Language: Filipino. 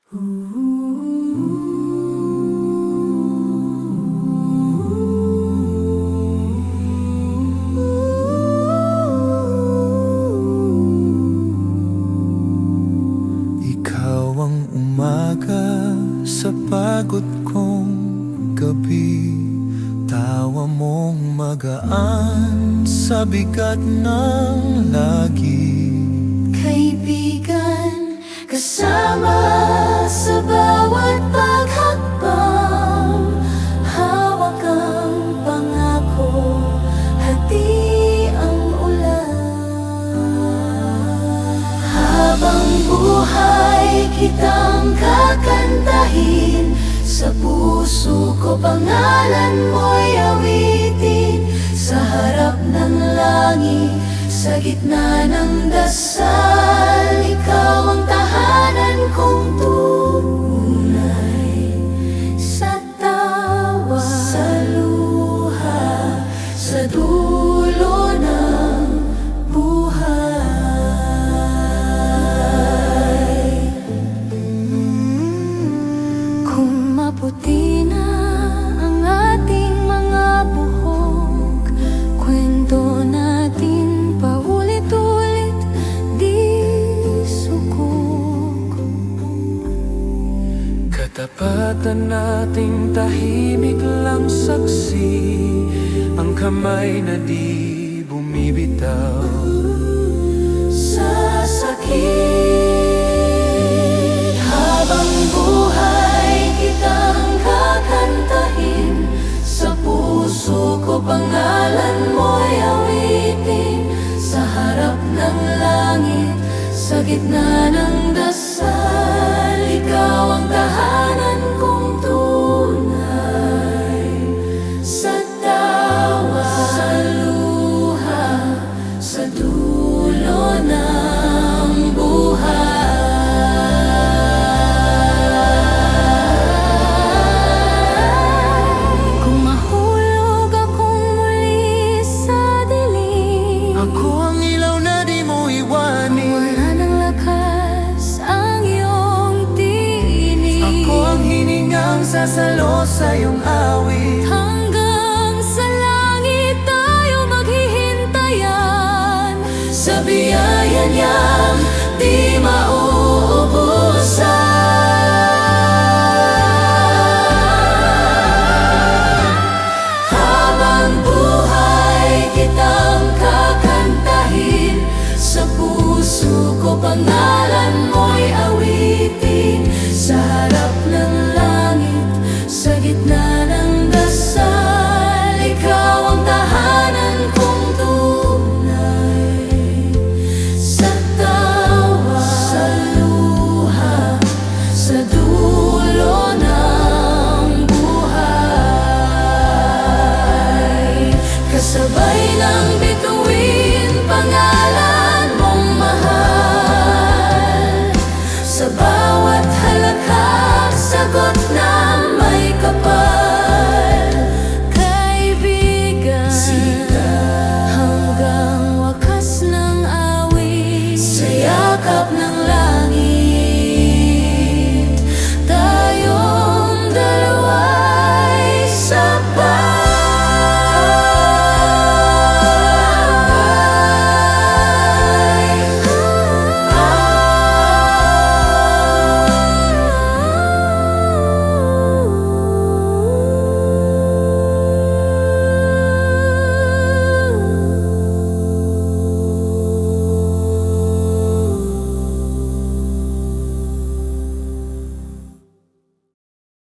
Ikaw ang umaga sa pagod kong gabi, tawa mong magaan sa bigat ng lagi. Kaibigan, kasama sa bawat paghakbang, hawak ang pangako, hati ang ulan. Habang buhay kitang kakantahin, sa puso ko pangalan mo'y awitin. Sa harap ng langit, sa gitna ng dasal, ikaw ang tahanan kong tunay. Sa tawa, sa luha, sa dulo ng buhay. Kung maputi na ang ating mga buhok, kwento natin paulit-ulit, di sukok. Katapatan nating tahimik lang saksi, ang kamay na di bumibitaw. Sa sakit, habang buhay kitang kakantahin, sa puso ko pangalan mo'y awitin. Sa harap ng langit, sa gitna ng dasal, ikaw ang tahanan kong tunay. Sa tawa, sa luha, sa dulo ng buhay. Kung mahulog akong muli sa dilim, Ako ang ilaw na di mo iwanin. wala ng lakas ang iyong tinig. Ako ang hiningang sasalo sa iyong awit. Hanggang sa langit tayo maghihintayan, sa biyaya niyang di mauubusan. Habang buhay kitang kakantahin, sa puso ko pangalan mo'y awitin. Sa harap ng langit, sa gitna ng dasal, ikaw ang tahanan kong tunay. Sa tawa, sa luha, sa dulo ng buhay. Kasabay ng bituin, pangalan mong mahal, sa bawat halaman